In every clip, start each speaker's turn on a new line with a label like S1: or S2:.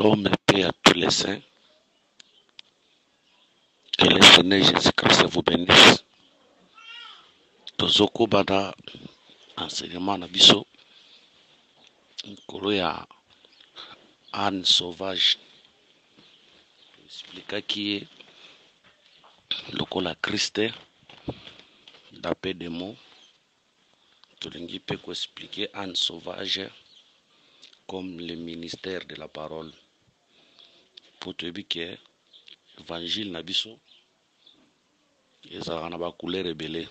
S1: Shalom et paix à tous les saints. Que le Seigneur Jésus-Christ vous bénisse. Tozoko bada enseignement na biso. Nkolo ya Anne Sauvage. Explica qui lokola Christ d'après des mots. Tolingi peut expliquer Anne Sauvage comme le ministère de la parole. Pour te dire que l'évangile na biso ezalaka na ba couleur ebele.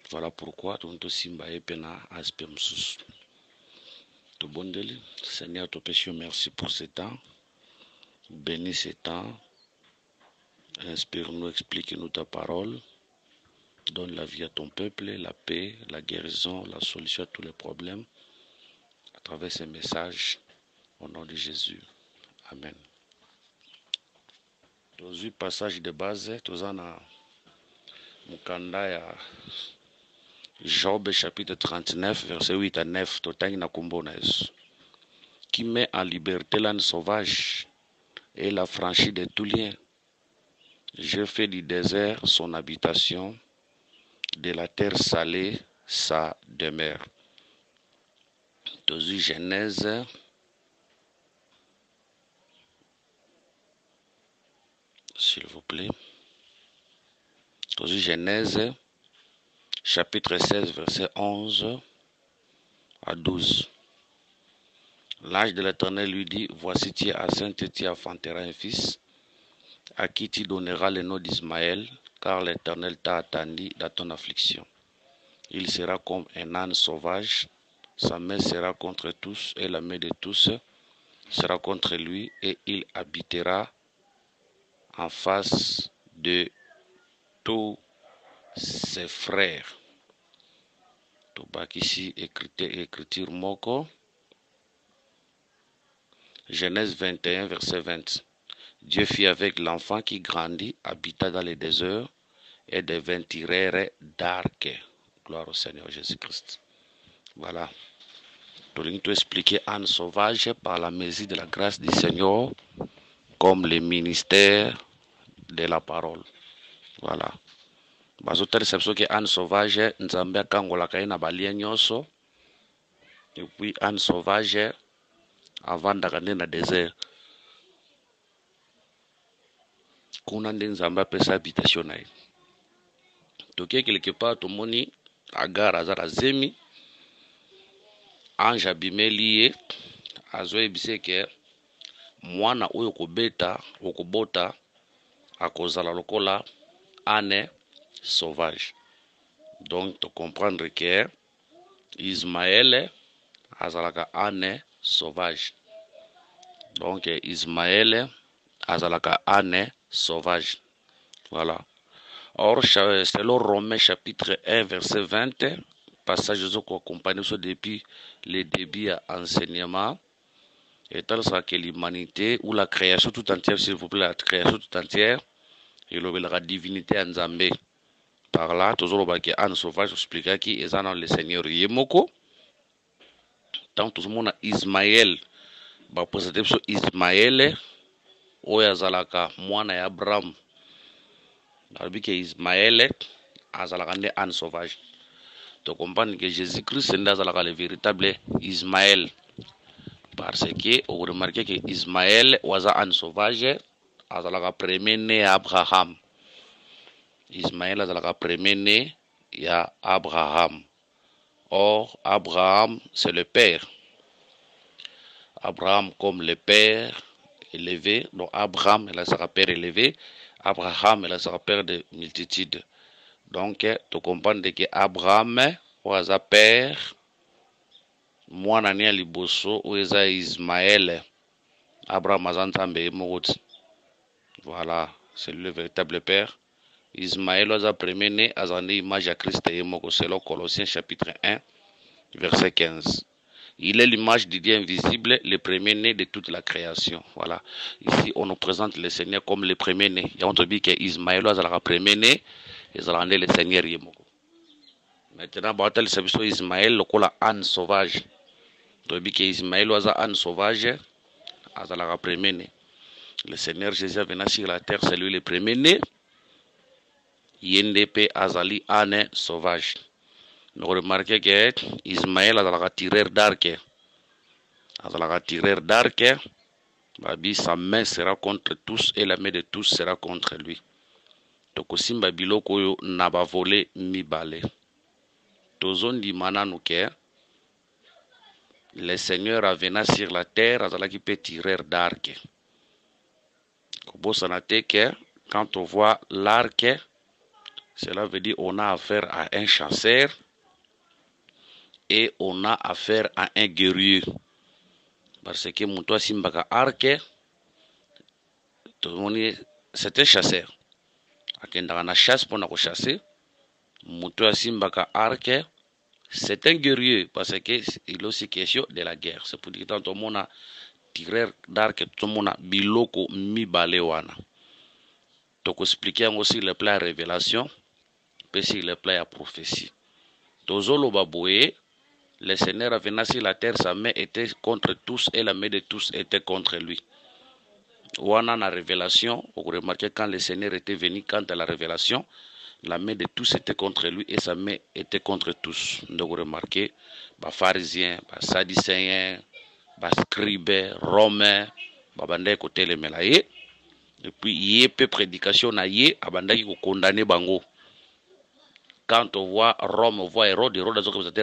S1: Voilà pourquoi tonto simba epena aspect msusu. To bondeli, Seigneur, te péché, merci pour ce temps. Bénis ce temps. Inspire-nous, explique-nous ta parole. Donne la vie à ton peuple, la paix, la guérison, la solution à tous les problèmes. À travers ces messages, au nom de Jésus. Amen. Dans le passage de base, nous avons Mukanda ya Job chapitre 39, verset 8 à 9, qui met en liberté l'âne sauvage et l'a franchi de tout lien. Je fais du désert son habitation, de la terre salée sa demeure. Dans Genèse, s'il vous plaît. Dans Genèse, chapitre 16, verset 11 à 12. L'ange de l'Éternel lui dit, voici tu es enceinte et tu enfanteras un fils, à qui tu donneras le nom d'Ismaël, car l'Éternel t'a attendu dans ton affliction. Il sera comme un âne sauvage, sa main sera contre tous, et la main de tous sera contre lui, et il habitera en face de tous ses frères. Ici, écriture moko. Genèse 21, verset 20. Dieu fit avec l'enfant qui grandit, habita dans les déserts et devint tireur d'arc. Gloire au Seigneur Jésus-Christ. Voilà. Nous te expliquer Anne Sauvage par la mesure de la grâce du Seigneur comme le ministère de la parole. Voilà. Bazote réception que Anne Sauvage nzambe akangola kaina balia nyoso. Et puis Anne Sauvage avant d'aller dans le désert. Kuna nde nzambe apesa habitation na ye. Toke quelque part tomoni Agar azara zemi ange abimeli ye azoyebise ke mwana oyo okobota akozala lokola ane sauvage. Donc to comprendre que Ismaël azalaka ane sauvage. Donc Ismaël azalaka ane sauvage. Voilà. Or, selon Romains chapitre 1, verset 20, passage qui accompagne depuis le début à enseignement, et tel que l'humanité ou la création tout entière, s'il vous plaît, la création tout entière, et la divinité en Zambé. Par là, toujours un sauvage expliqua qui est dans le Seigneur Yemoko. Tant tout le monde a Ismaël, Ismaël, Oyazalaka, Moana et Abraham. Alors que Ismaël azalaka nde âne sauvage. Tu comprends que Jésus-Christ c'est le véritable Ismaël. Parce que on remarque que Ismaël was âne sauvage azalaka premier né à Abraham. Ismaël azalaka premier né à Abraham. Or Abraham c'est le père. Abraham comme le père élevé, donc Abraham il a sa père élevé. Abraham il sera père de multitudes. Donc, tu comprends que Abraham was a père, moi nani aliboso ou eza Ismaël. Abraham azantambe mout. Voilà, c'est le véritable père. Ismaël was a premier né azandi image à Christ et moko selon Colossiens chapitre 1 verset 15. Il est l'image du Dieu invisible, le premier-né de toute la création. Voilà. Ici, on nous présente le Seigneur comme le premier-né. Il y a dit que Ismaël est le premier-né et le Seigneur Yemoko. Maintenant, il y a Ismaël, le Anne sauvage. Il dit que Ismaël est Anne sauvage azalaka premier né. Le Seigneur Jésus venant sur la terre, c'est lui le premier né. Yendepe azali ane sauvage. Nous remarquons que Ismaël azalaka tireur d'arc. Azalaka tireur d'arc. Babi, sa main sera contre tous et la main de tous sera contre lui. Tokosimba biloko oyo na bavole mibale. Tozondi mananu ke le Seigneur avena sur la terre azalaki pe tireur d'arc. Kobosana te ke quand on voit l'arc, cela veut dire on a affaire à un chasseur et on a affaire à un guerrier. Parce que Moutoua Simbaka arc, c'est un chasseur. Akendaka na chasse pour na chasser. Moutoua Simbaka arc, c'est un guerrier parce que il est aussi question de la guerre. C'est pour dire que tant on a tireur d'arc, tout le monde a biloko mibale wana. Donc expliquer aussi le plan révélation, puis sur le plan à prophétie. Tozolo baboué. Le Seigneur a venu sur la terre, sa main était contre tous et la main de tous était contre lui. Wana la révélation, vous remarquez quand le Seigneur était venu, quand à la révélation, la main de tous était contre lui et sa main était contre tous. Donc vous remarquez, les pharisiens, les sadducéens, les scribes, romains, les côté les melaye. Et puis, il y a peu prédication, il y a condamné bango. Quand on voit Rome, on voit Hérode a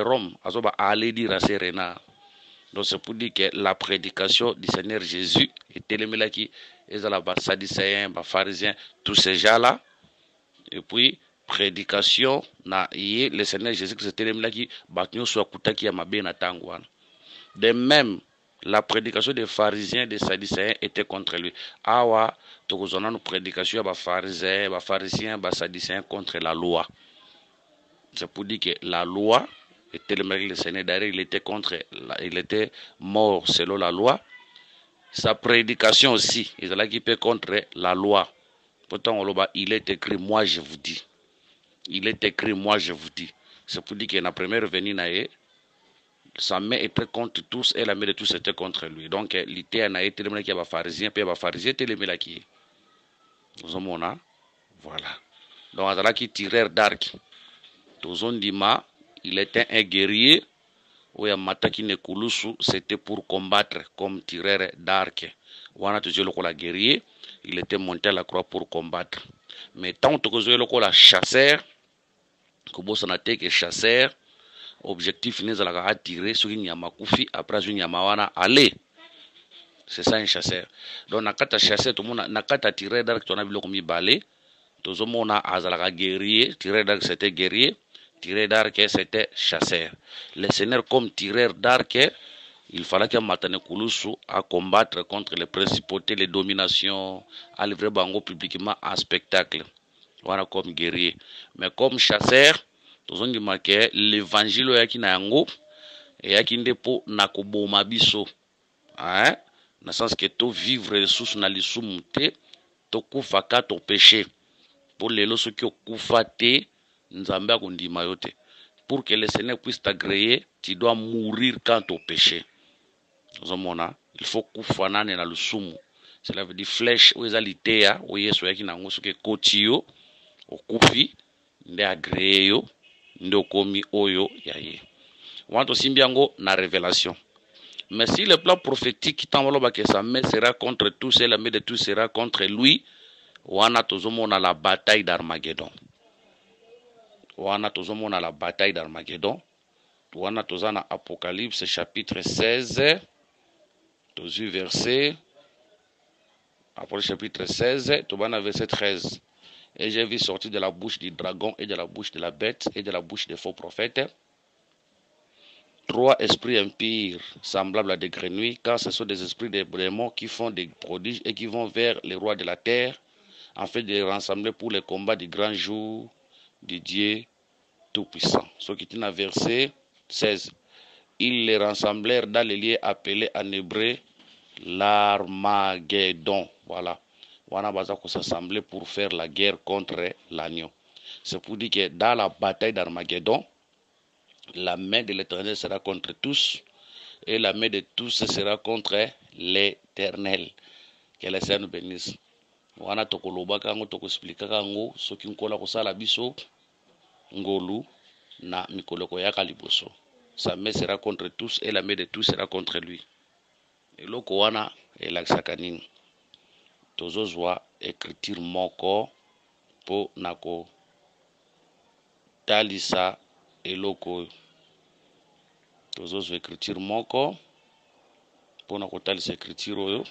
S1: Rome, on va aller dire à Serena. Donc c'est pour dire que la prédication du Seigneur Jésus était les mélaki, les sadducéens, les pharisiens, tous ces gens-là. Et puis, prédication, le Seigneur Jésus, c'était les mélaki, battu soit kutaki ya mabena tangwana. De même, la prédication des pharisiens, des sadducéens était contre lui. Awa, nous avons une prédication des pharisiens, des sadducéens contre la loi. C'est pour dire que la loi était le Seigneur d'ailleurs, il était mort selon la loi. Sa prédication aussi, il est qui peut contre la loi. Pourtant, il est écrit, moi je vous dis. Il est écrit, moi je vous dis. C'est pour dire que la première venue, sa main était contre tous et la main de tous était contre lui. Donc, l'ité a été le qui a pharisien, puis les pharisiens étaient les qui. Nous avons là, voilà. Donc, il a qui tireur d'arc. Tozondima, il était un guerrier. Oya mataki ne kulusu, c'était pour combattre comme tireur d'arc. Wana toujours le guerrier, il était monté à la croix pour combattre. Mais tant que le chasseur, comme ça n'a été que chasseur, objectif n'est pas attirer sur une yamakufi après une yamawana aller. C'est ça un chasseur. Donc nakata chasseur tout le monde nakata tireur d'arc tu as vu comme balé. Tout le monde a azalaka guerrier, tireur d'arc c'était guerrier. Tireur d'arc, c'était chasseur. Le Seigneur, comme tireur d'arc, il fallait qu'il matane Kouloussou à combattre contre les principautés, les dominations, à livrer bango publiquement en spectacle. Voilà comme guerrier. Mais comme chasseur, nous avons remarqué l'évangile yaki na yango et yaki ndepo na koboma biso. Hein? Dans le sens que tu vivre les sous na lisumu te, to kufaka ton péché. Pour les lois qui kufa te, pour que le Seigneur puisse t'agréer, tu dois mourir quand au péché. Il faut kufanane na lusumu. Cela veut dire flèche ou ezalitea ou yeso yaki na ngoso ke kotio o kufi nde agréé nde komi oyo yaye. Wanto simbiango na révélation. Mais si le plan prophétique t'envoie que sa main sera contre tous et la main de tous sera contre lui, wana tozomona la bataille d'Armageddon. Wana tozomona la bataille d'Armageddon. Wana tozana Apocalypse chapitre 16. Tozu verset. Apocalypse chapitre 16. Tobana verset 13. Et j'ai vu sortir de la bouche du dragon et de la bouche de la bête et de la bouche des faux prophètes 3 esprits impurs semblables à des grenouilles, car ce sont des esprits de démons qui font des prodiges et qui vont vers les rois de la terre, afin de les rassembler pour les combats du grand jour du Dieu Tout-Puissant. Ce qui est dans verset 16. Ils les rassemblèrent dans les lieux appelés en hébreu l'Armageddon. Voilà. On a besoin de s'assembler pour faire la guerre contre l'agneau. C'est pour dire que dans la bataille d'Armageddon, la main de l'Éternel sera contre tous et la main de tous sera contre l'Éternel. Que le Seigneur nous bénisse. Wana tokoloba kango tokoexplika kango soki nkola kosala biso ngolu na mikoloko yaka liboso. Sa main sera contre tous et la main de tous sera contre lui. Eloko wana elakisaka nini? Tozozwa écriture moko po nako talisa eloko. Tozozwa écriture moko po nako talisa écriture oyo.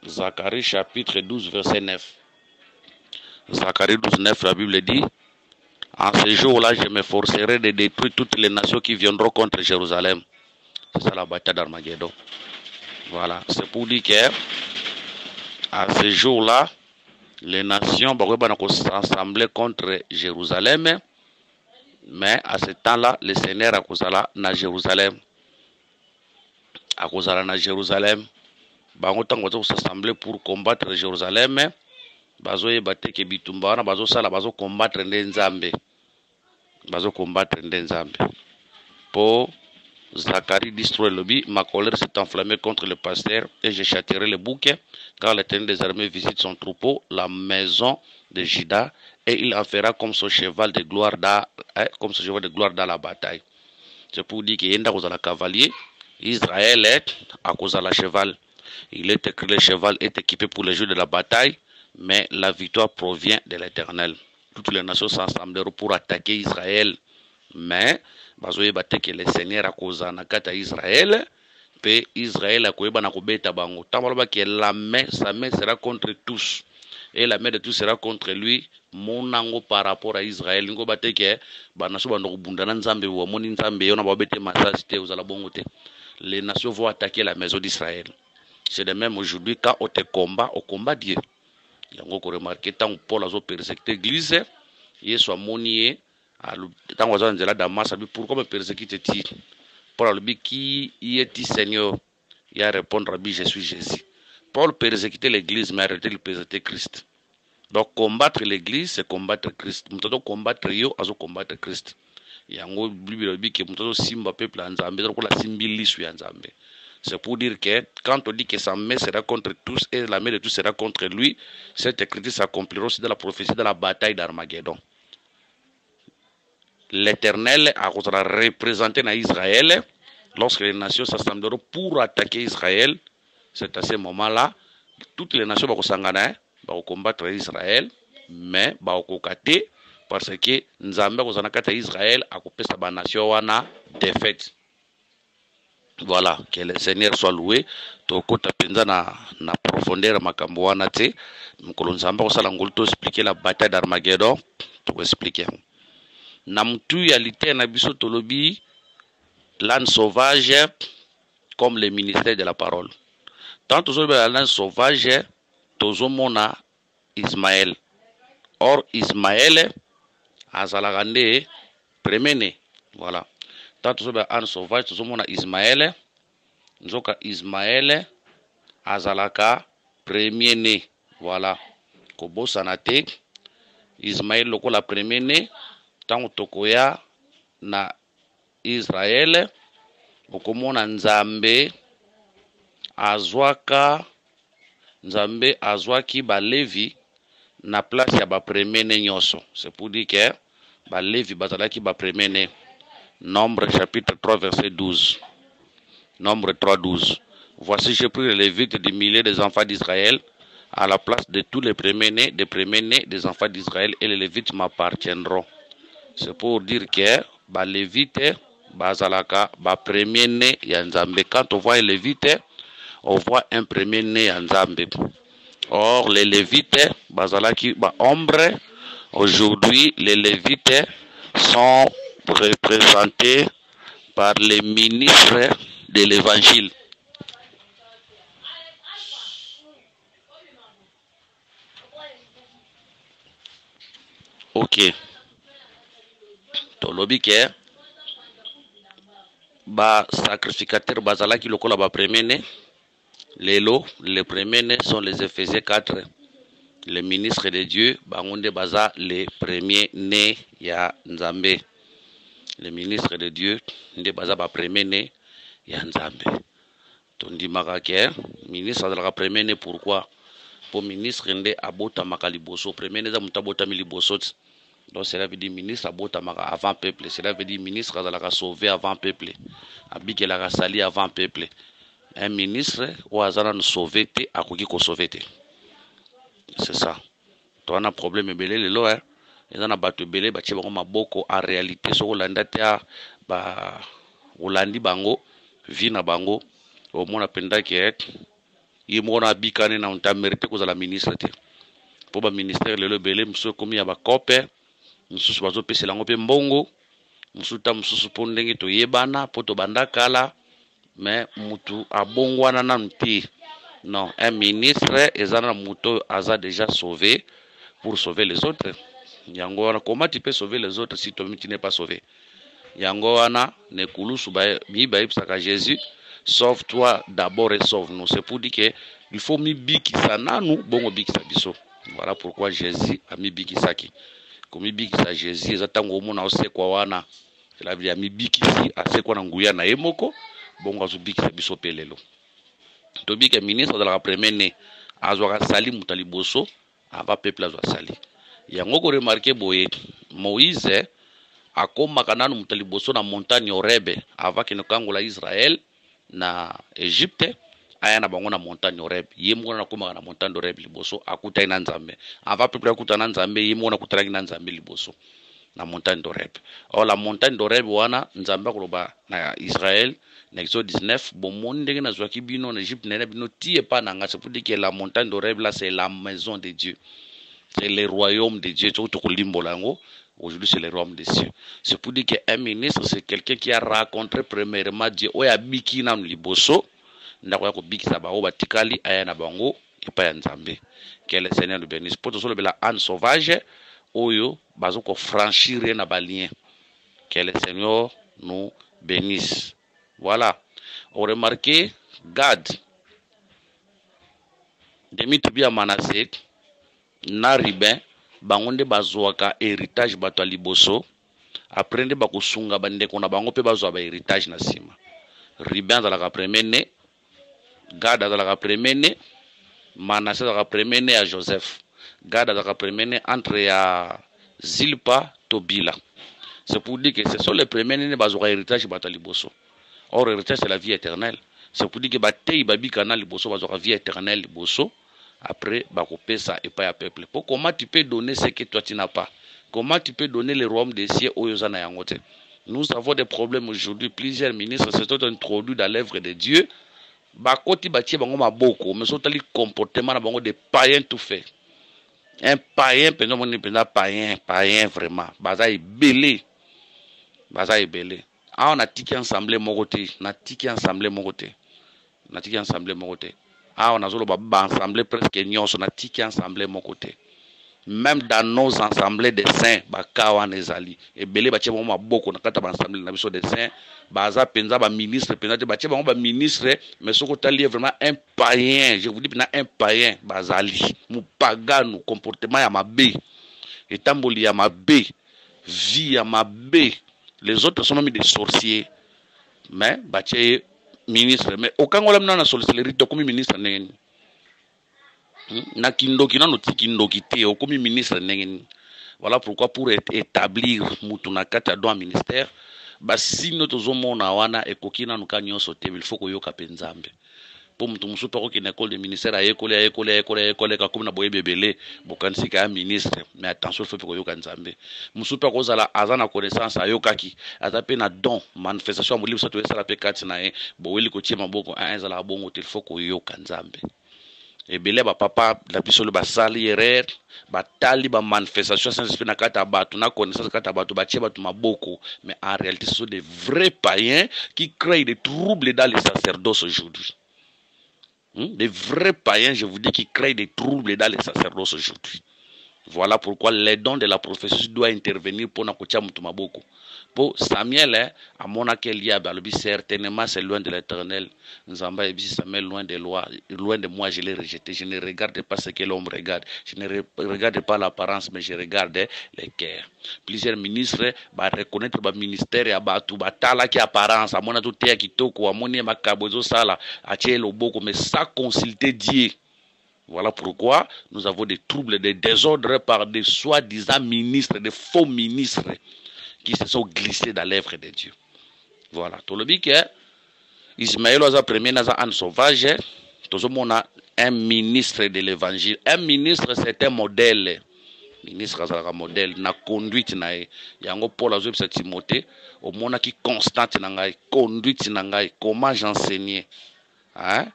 S1: Zacharie chapitre 12 verset 9. Zacharie 12 9, la Bible dit: en ce jour-là, je m'efforcerai de détruire toutes les nations qui viendront contre Jérusalem. C'est ça la bataille d'Armageddon. Voilà, c'est pour dire que à ce jour-là, les nations vont s'assembler contre Jérusalem, mais à ce temps-là, le Seigneur a causé na Jérusalem. A causé na Jérusalem. Bango tango bazo s'assembler pour combattre Jérusalem. Bazo yebate ke bitumba wana bazo sala bazo combattre Nzambe. Bazo combattre Nzambe. Pour Zacharie dit ma colère s'est enflammée contre le pasteur et je châtierai le bouc car l'Éternel des armées visite son troupeau, la maison de Juda, et il en fera comme son cheval de gloire dans la bataille. C'est pour dire qu'il y a un cavalier, Israël est à cause de la cheval. Il est écrit le cheval est équipé pour les jours de la bataille, mais la victoire provient de l'Éternel. Toutes les nations s'assembleront pour attaquer Israël, mais bazoye bateke le Seigneur a cause na kata Israël, pe Israël a koyeba na kobeta bango. Tamaloba que sa main sera contre tous, et la main de tous sera contre lui. Monango par rapport à Israël, ngo bateke banaso bando bundana nzambe wa moni nzambe yona babete masasi te uzala bongo te. Les nations vont attaquer la maison d'Israël. C'est de même aujourd'hui quand on te combat, au combat Dieu. Yango ko remarquer tant Paul a persécuté l'église, Yesu amoni tant on a Damas, pourquoi me persécuter-tu? Paul a dit qui y est-il Seigneur? Il a répondu Rabbi, je suis Jésus. Paul persécutait l'église, mais arrêtait de persécuter Christ. Donc combattre l'église, c'est combattre Christ. Nous devons combattre yo, azo combattre Christ. Yango Bible dit que nous devons simba peuple en Zambie, donc la simbili sur en Zambie. C'est pour dire que quand on dit que sa main sera contre tous et la main de tous sera contre lui, cette écriture s'accomplira aussi dans la prophétie de la bataille d'Armageddon. L'Éternel a représenté dans Israël lorsque les nations s'assembleront pour attaquer Israël. C'est à ce moment-là, toutes les nations vont combattre Israël, mais vont kokate parce que Nzambe kozanakata Israël a coupé sa nation wana défaite. Voilà, que le Seigneur soit loué. Tokota penza na profondeur makambo wana te. Mkolo Nzamba kosala ngolu to expliquer la bataille d'Armageddon, to expliquer. Na mtu ya lite na biso tolobi l'âne sauvage comme le ministère de la parole. Tant tozo l'âne sauvage, tozo mona Ismaël. Or Ismaël azalagande premier. Voilà. Tant tozo l'âne sauvage, tozo mona Ismaël. Nzoka Ismaël azalaka premier né. Voilà. Kobo sanate Ismaël loko la premier né. Tant tokoya na Israël okomona Nzambe azwaki balevi na place ya ba premier né nyoso. C'est pour dire que balevi bazalaki ba premier né. Nombre chapitre 3 verset 12. Nombre 3 12. Voici j'ai pris les lévites du milieu des enfants d'Israël à la place de tous les premiers-nés des enfants d'Israël, et les lévites m'appartiendront. C'est pour dire que ba lévite bazalaka ba premier-né ya Nzambe. Quand on voit un lévite, on voit un premier-né ya Nzambe. Or les lévites bazalaki ba ombre. Aujourd'hui les lévites sont représentés par les ministres de l'évangile. Ok. Tolobi ke ba sacrificateur bazalaki lokola ba premier né. Lelo, les premiers nés sont les Éphésiens 4. Les ministres de Dieu, bangonde baza les premiers nés ya Nzambe. Les ministres de Dieu, nde baza ba premier nés ya Nzambe. tondimaka ke ministre azalaka premier ne pourquoi pour ministre nde abotamaka liboso premier ne eza moto abotami liboso ti. Donc cela veut dire ministre abotamaka avant peuple, cela veut dire ministre azalaka sauvé avant peuple, abikelaka sali avant peuple. Un ministre oyo aza nanu sauvé te akoki kosauve te. C'est ça. To na problème ebele lelo eza na bato ebele batie bango maboko en réalité soko olanda te ba olandi bango vi na bango omona mpenza ke ye moko na abikani na nta mérite kozala ministre te. Po ba ministère lelo ebele mosusu ekomi ya bakope, mosusu bazopesela yango mpe mbongo, mosusu ta mosusu mpo ndenge toyebana mpo tobanda kala mais mutu abongwana nanu te. Non, un ministre eza na moto aza déjà sauvé pour sauver les autres. Yango wana comment tu peux sauver les autres si toi-même tu n'es pas sauvé? Yango wana ne kulusu mi bayebisaka Jésus, sauve-toi d'abord et sauve-nous. C'est pour dire que il faut mi bikisa nanu bongo bikisa biso. Voilà pourquoi Jésus a mi bikisaki. Comme mi bikisa Jésus eza tango omona osekwa wana. Cela veut dire mi bikisi asekwa na nguya na yemoko bongo azo bikisa biso pelelo. Tobi ke ministre azalaka premier ne azwaka sali mutu liboso ava peuple azwa sali. Yango ko remarquer boye Moïse akomaka nanu mutu liboso na montagne Horeb ava kino kangola Israël na Egypte aya na bango na montagne Horeb. Ye moko na komaka na montagne Horeb liboso akutai na Nzambe. Ava peuple akuta na Nzambe ye moko na kutalaki na Nzambe liboso na montagne d'Horeb. Or la montagne d'Horeb wana Nzambe akoloba na Israël na Exode 19 bomoni ndenge na zwaki bino na Egypte na bino tie pas na nga. C'est pour dire que la montagne d'Horeb là c'est la maison de Dieu, c'est le royaume de Dieu. Aujourd'hui c'est le royaume des cieux. C'est pour dire qu'un ministre c'est quelqu'un qui a rencontré premièrement Dieu oya biki na liboso ndako ya ko bikisa ba o batikali aya na bango epa ya Nzambe. Que le Seigneur nous bénisse. Pour tout le âne sauvage oyo bazo ko franchir na balien. Que le Seigneur nous bénisse. Voilà. On remarque Gad demi tibia Manassé na Ruben bango nde bazwaka héritage bato liboso après nde bakosunga bandeko na bango pe bazwa ba héritage na sima. Ruben azalaka premier ne, Gad azalaka premier ne, Manassé azalaka premier ne ya Joseph. Gad azalaka premier ne entre ya Zilpa Tobila. C'est pour dire que ce sont les premiers ne bazwaka héritage bato liboso. Or, héritage, c'est la vie éternelle. C'est pour dire que Batei Babi Kanal Liboso va avoir vie éternelle Liboso. Après, Bakopé ça et pas à peuple. Pour comment tu peux donner ce que toi tu n'as pas? Comment tu peux donner le royaume des cieux au Yozana Yangote? Nous avons des problèmes aujourd'hui. Plusieurs ministres se sont introduits dans l'œuvre de Dieu. Bakoti Batie Bango Maboko, mais sont allés comportement à Bango des païens tout fait. Un païen, païen vraiment. Baza est belé. Baza est belé. Ah, on a tiki ensemble mon côté, on a tiki ensemble mon côté, on a tiki ensemble mon côté. Ah, on a zolo baba ensemble presque nyos, on a tiki ensemble mon côté. Même dans nos assemblées de saints, bakawa nezali. Et belé bache bon maboko na kata ba ensemble na biso de saints, baza penza ba ministre, penza te bache ba ministre, mais ce côté lié vraiment un païen. Je vous dis un païen bazali, mu pagano comportement ya mabe, etamboli ya mabe, vie ya mabe. Les autres sont même des sorciers. Mais, baché ministre. Mais, aucun de na sorcellerie, comme ministre. Na kindoki, na noti kindoki te, comme ministre. Voilà pourquoi, pour établir Moutounakata dans le ministère, si notre zone wana et kokina nous kanyon sauté, il faut qu'on yoka penzambe. Pour mutu musu pako ki na école de ministère a école ka comme na boye bebele bokanisi ka ministre, mais attention il faut ko yoka nzambe musu pako zala azana connaissance ayokaki atape na don manifestation mo libre sato esala pe kati na e boweli ko tiema boko a ezala bongo il faut ko yoka nzambe ebele ba papa la biso le basali erreur batali ba manifestation sans esprit na kata batu na connaissance kata batu ba tie batu maboko, mais en réalité ce sont des vrais païens qui créent des troubles dans les sacerdoces aujourd'hui. Des vrais païens, je vous dis, qui créent des troubles dans les sacerdoces aujourd'hui. Voilà pourquoi les dons de la prophétie doivent intervenir pour Nakotia Mutumaboko. Pour Samuel, à mon certainement c'est loin de l'Éternel. Nzamba et Samuel loin de moi, je l'ai rejeté. Je ne regarde pas ce que l'homme regarde. Je ne regarde pas l'apparence, mais je regarde les cœurs. Plusieurs ministres va reconnaître le ministère à Batu, Batala qui apparence, à mon atout qui toko, à mon makabozo sala, à Tchelo Boko, mais ça consulter Dieu. Voilà pourquoi nous avons des troubles, des désordres par des soi-disant ministres, des faux ministres qui se sont glissés dans l'œuvre de Dieu. Voilà. Tout le dit que Ismaël a premier un sauvage, tout le monde a un ministre de l'évangile. Un ministre, c'est un modèle. Ministre c'est un modèle, na conduite na yango Paul a dit Timothée, au monde qui constante na ngai, conduite na ngai, comment j'enseignais. Hein?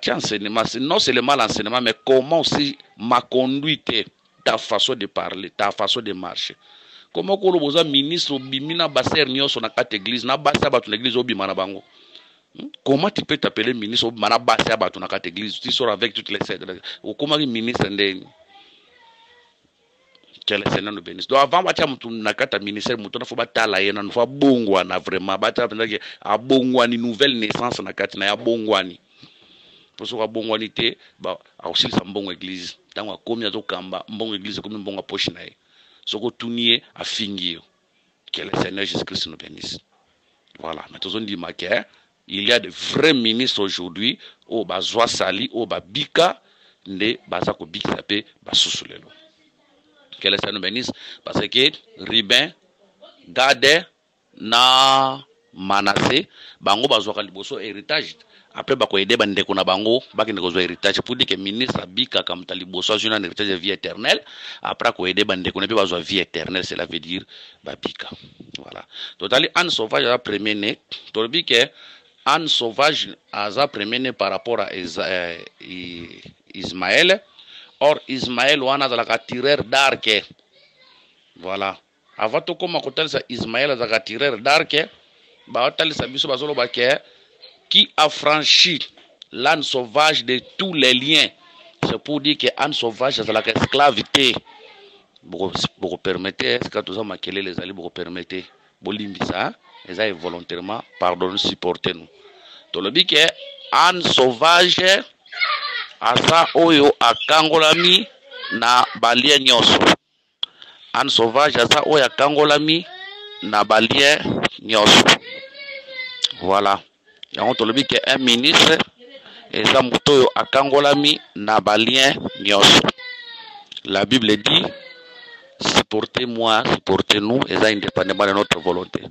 S1: Enseignement, non seulement l'enseignement, mais comment aussi ma conduite, ta façon de parler, ta façon de marcher. Comment qu'on a ministre bimina baser nyoso na kat église na basa batu na église obimana bango. Comment tu peux t'appeler ministre obimana basa batu na kat église, tu sors avec toutes les cèdres. Ou comment ministre ndeni. Quel Seigneur nous bénisse. Donc avant bacha mutu na kat ministère mutu na fo batala yena na fo bongwana vraiment bacha pendaki a bongwani nouvelle naissance na kat na ya bongwani. Pour ce bongwani te ba aussi sa mbongo église. Tango komi azo kamba mbongo église comme mbongo poche na ye. Soko tunie a fingir. Que le Seigneur Jésus-Christ nous bénisse. Voilà. Mais tous on dit il y a de vrais ministres aujourd'hui au bazwa sali au babika ne bazako biksape basusulelo. Que le Seigneur nous bénisse parce que Ribin Gade na Manassé bango bazwa liboso héritage. Après bako aider bande kuna bango baki ndeko zo héritage pour dire que ministre abika comme taliboso a un héritage de vie éternelle après ko aider bande kuna pe bazwa vie éternelle cela veut dire babika. Voilà. Totali an sauvage a premier né to bi que an sauvage a premier né par rapport à Ismaël. Or Ismaël wana za tireur d'arc. Voilà. Avant to comme ko ça Ismaël za tireur d'arc ba otali sa biso bazolo ba ke qui a franchi l'âne sauvage de tous les liens. C'est pour dire que l'âne sauvage, c'est la esclavité. Vous permettez, est-ce que tout ça m'a quel les alliés, vous permettez, Bolimbisa, les alliés volontairement, pardonnez, supportez nous. Tout le dit que l'âne sauvage, asa oyo a kangolami na balie nyoso. L'âne sauvage, asa oyo a kangolami na balie nyoso. Voilà. Yango tolobi ke un ministre eza mutoyo akangolami na balien nyonso. La Bible dit supportez-moi, supportez-nous, eza indépendamment de notre volonté.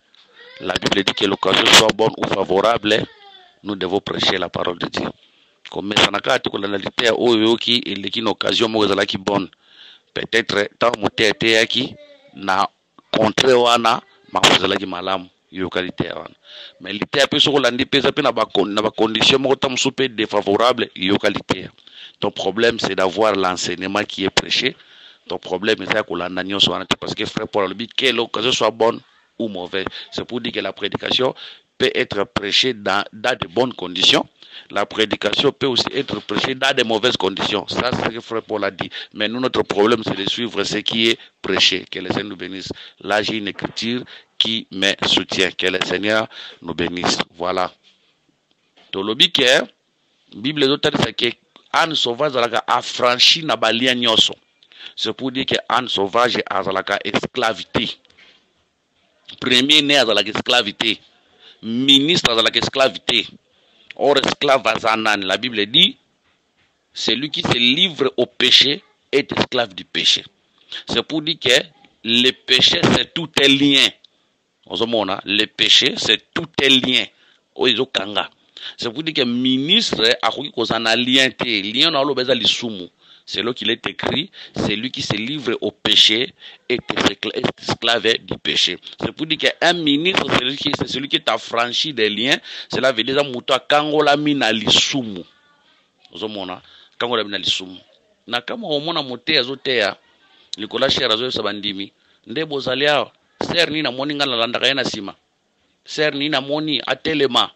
S1: La Bible dit que l'occasion soit bonne ou favorable, nous devons prêcher la parole de Dieu. Comme ça n'a pas été la réalité oyo ki eleki une occasion mo ezala ki bonne. Peut-être tant motete yaki na contre wana ma ezala ki malamu. Mais l'été a pu se relander na condition défavorable qualité. Ton problème c'est d'avoir l'enseignement qui est prêché. Ton problème c'est que l'année soit parce que frère Paul dit que l'occasion soit bonne ou mauvaise. C'est pour dire que la prédication peut être prêchée dans de bonnes conditions. La prédication peut aussi être prêchée dans de mauvaises conditions. Ça, c'est ce que frère Paul a dit. Mais nous, notre problème, c'est de suivre ce qui est prêché. Que le Seigneur nous bénisse. Là, j'ai une écriture qui me soutient. Que le Seigneur nous bénisse. Voilà. Tolobi que, Bible d'autres, c'est que Anne sauvage a franchi na balia nyoso. C'est pour dire que Anne sauvage a la esclavité. Premier né a la esclavité. Ministre a la esclavité. Or esclave azanan, la Bible dit, celui qui se livre au péché est esclave du péché. C'est pour dire que le péché c'est tout un lien. Le péché c'est tout un lien. C'est pour dire que ministre a cause un lien lien na lo beza lisumu. C'est là qu'il est écrit, celui qui se livre au péché est esclave du péché. C'est pour dire qu'un ministre, c'est celui qui t'a franchi des liens. Cela veut dire que kangola mina lisumu. Ozomona, kangola mina lisumu. Na kama omona mote azotea, likola shera zo sabandimi. Nde bozalia, ser ni na moni ngala landaka yana sima. Ser ni na moni atelema.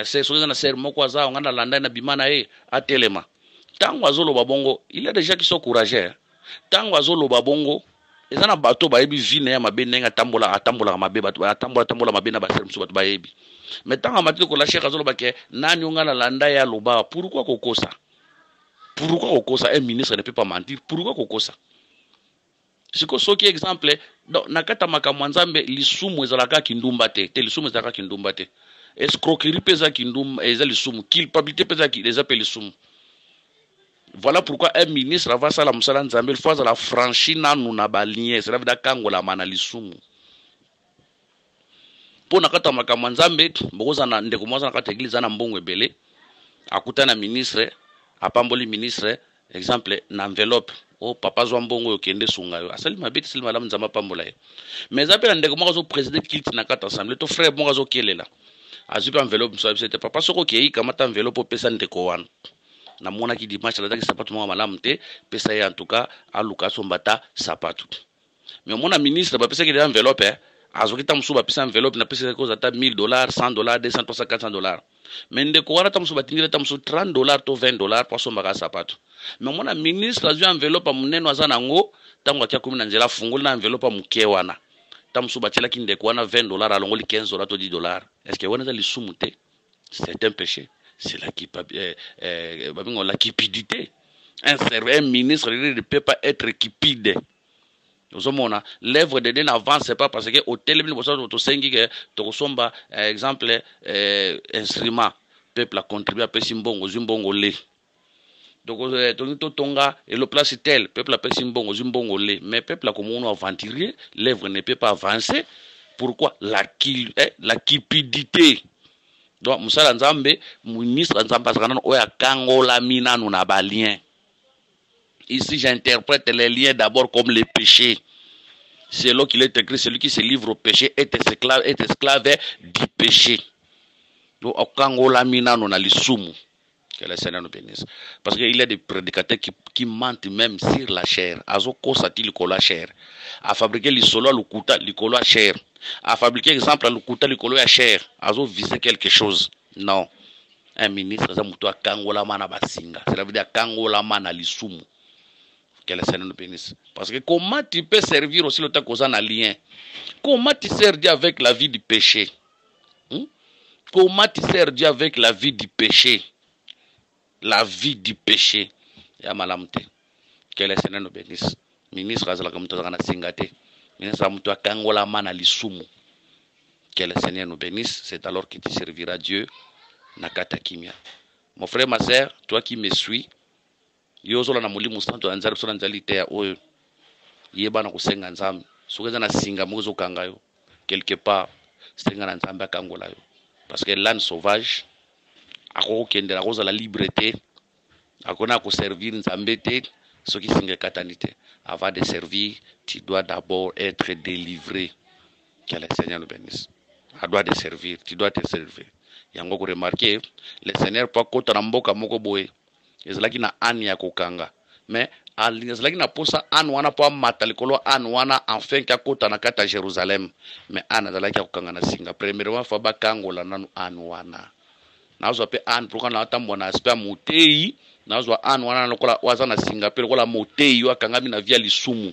S1: C'est soza na ser moko azao ngana landa na bimana atelema. Tango azolo babongo, il y a des gens qui sont courageux. Tango azolo babongo, eza na bato bayebi vie na ye mabe ndenge atambolaka mabe bato atambola mabe na basere mosusu bato bayebi mais ntango amatiki kola shek azoloba ke nani onga nalanda ye aloba pourquoi kokosa un ministre ne peut pas mentir pourquoi kokosa siko soki exemple na kati ya makambo ya nzambe lisumu ezalaka kindumba te lisumu ezalaka kindumba te escroquerie mpe eza kindumba eza lisumu culpabilité mpe eza mpe lisumu. Voilà pourquoi un ministre avant ça la musala nzambe il faut azala franchi nanu na balien cela veut dire kangolama na lisumu mpo na kati ya makambo ya nzambe bokozala na ndeko mwasa na kati ya eglize na mbongo ebele akuta na ministre apamboli ministre exemple na enveloppe o papa zwa mbongo oyo kende sunga yo asali mabe te sili malamu nzambe apambola ye mais eza mpe na ndeko moko azopreside kilti na kati ya assemble to frère moko azokelela azwi mpe enveloppe mosu abisa te papa soko okei kamata enveloppe opesa ndeko wana namonaki dimanche alataki sapato moko malamu te pesa ye en tout cas aluka asombata sapato mais omona ministre bapesaki de enveloppe azoki ta mosusu bapesa enveloppe napesaki koza ata $1000 $100 $200 300 $400 mais ndeko wana ta mosusu batindeli ta mosusu $30 to $20 po asombaka sapato mais omona ministre azwi enveloppe monene aza nango ntango akia komi na nzela afungoli na enveloppe moke wana ta mosusu batielaki ndeko wana $20 alongoli $15 to $10 est ce que wana eza lisumu te c'est un péché. C'est la cupidité. Un ministre ne peut pas être cupide. L'œuvre de Dieu n'avance pas parce que au téléphone, exemple, instrument, peuple a contribué à Pesimbongo, Zimbongo le. Donc, Tonga et le place tel, peuple a Pesimbongo, Zimbongo le. Mais peuple a comme on aventurier, l'œuvre ne peut pas avancer. Pourquoi? La cupidité. Donc, Moussa Nzambe, ministre Nzambe, oya kangola minanu na balien. Ici, j'interprète les liens d'abord comme les péchés. C'est là qu'il est écrit, celui qui se livre au péché est esclave du péché. Donc, kangola minanu na lisumu. Que le Seigneur nous bénisse. Parce qu'il y a des prédicateurs qui mentent même sur la chair. Azo kosati likola chair. A fabriquer l'isolo lukuta likola chair. A fabriquer exemple lukuta likola chair. Azo viser quelque chose. Non. Un ministre, ça moutou a kangola mana basinga. Cela veut dire kangola mana lisumu. Que le Seigneur nous bénisse. Parce que comment tu peux servir aussi le temps qu'on a un lien? Comment tu sers Dieu avec la vie du péché? Comment tu sers Dieu avec la vie du péché? La vie du péché. Ya malamte. Que le Seigneur nous bénisse. Ministre azalaka mutu azalaka na singate. Ministre mutu akangola mana lisumu. Que le Seigneur nous bénisse. C'est alors que tu serviras Dieu na kata kimia. Mon frère, ma sœur, toi qui me suis, yozola na mulimu santo anzali so nzali te oyo. Yeba na kusenga nzambe. Sokeza na singa mozo kangayo. Quelque part, senga na nzambe akangola yo. Parce que l'âne sauvage akokendela kozala liberté akona ko servir nzambe te soki singa katani te. Avant de servir, tu dois d'abord être délivré. Que le Seigneur nous bénisse. À droit de servir, tu dois te servir. Yango ko remarquer, le Seigneur pas kota na mboka moko boye. Ezalaki na ani ya kokanga. Mais ezalaki na posa an wana po mata likolo an wana enfin ka kota na kata Jérusalem. Mais an ezalaki ya kokanga na singa. Premièrement fa ba kangola nanu an wana. Nazwa pe an pourquoi na tambo na aspect motei nazwa an wana lokola waza na singa pe lokola motei yo akangami na via lisumu.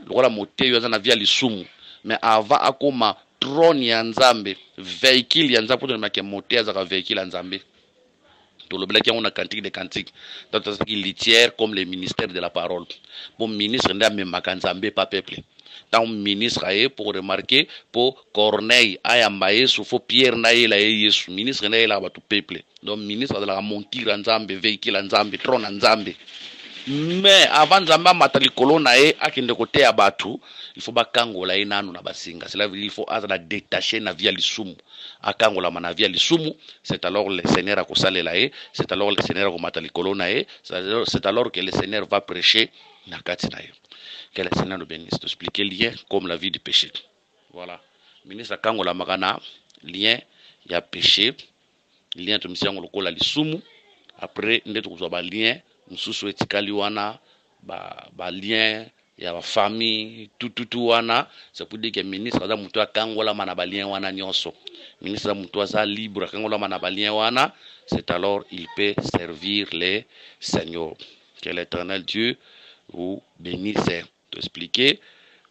S1: Lokola motei yo waza na via lisumu. Mais avant akoma trône ya nzambe véhicule ya nzambe pour que motei azaka véhicule ya nzambe. Tout le black on a cantique des cantiques. Donc c'est qui litière comme le ministère de la parole. Bon ministre n'a même makanzambe pas peuple. Tant ministre aye pour remarquer pour Corneille ayambaye soufo Pierre naye la Yesu ministre naye la tout peuple. Donc ministre de la montir nzambe véhicule nzambe trône nzambe. Mais avant nzamba matali kolona e akinde côté ya batu il faut bakangola e nanu na basinga cela veut dire il faut azala détacher na via lisumu akangola mana via lisumu c'est alors le Seigneur akosalela e c'est alors le Seigneur ko matali kolona e c'est alors que le Seigneur va prêcher na kati na ye. Que le Seigneur nous bénisse. T'expliquer lien comme la vie du péché. Voilà. Ministre akangola makana lien ya péché lien to misiango lokola lisumu après ndeto kozwa ba lien mususu etikali wana ba lien ya ba famille tout wana c'est pour dire que ministre aza mutu akangola mana ba lien wana nyonso ministre aza mutu aza libre akangola mana ba lien wana c'est alors il peut servir les seigneurs. Que l'Éternel Dieu vous bénisse. expliquer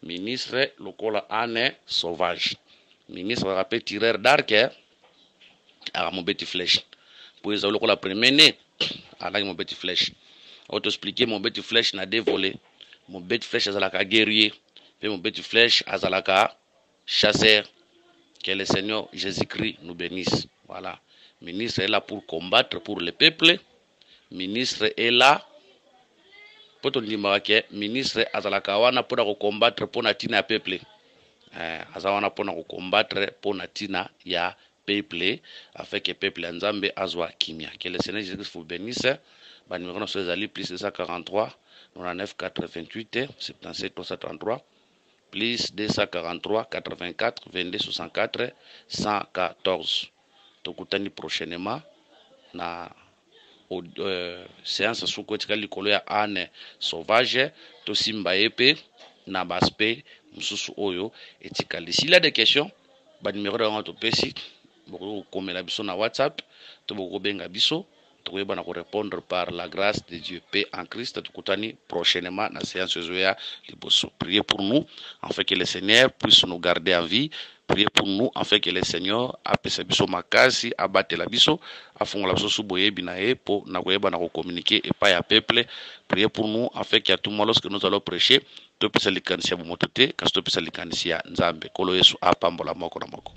S1: ministre lokola ane sauvage ministre rappel tireur d'arc à mon petit flèche pour les lokola premier né à mon petit flèche auto expliquer mon petit flèche na dévolé mon petit flèche azalaka guerrier et mon petit flèche azalaka chasseur. Que le Seigneur Jésus-Christ nous bénisse. Voilà. Ministre est là pour combattre pour le peuple. Ministre est là pour ton que ministre azalaka wana pour combattre pour natina peuple. Azawana pour combattre pour natina ya peuple afin que peuple nzambe azwa kimia. Que le Seigneur Jésus-Christ vous bénisse. Ba numéro sur les alliés plus 243 99 88 77 333 plus 243 84 22 64 114. Tokutani prochainement na séance sukotika likolo ya ane sauvage to simba epe na baspe mususu oyo etikali. S'il y a des questions, ba numéro de to pesi boko komela biso na WhatsApp to boko benga biso to yeba na ko répondre par la grâce de Dieu, paix en Christ. Tukutani prochainement na séance zoya liboso. Priez pour nous afin que le Seigneur puisse nous garder en vie. Priez pour nous afin que le Seigneur apese biso makasi abate la biso afongola biso suboye binae po na koyeba na ko communiquer et pas ya peuple. Priez pour nous afin que à tout moment lorsque nous allons prêcher to pesa likanisia bumotote kasto pesa likanisia nzambe kolo Yesu apambola moko na moko.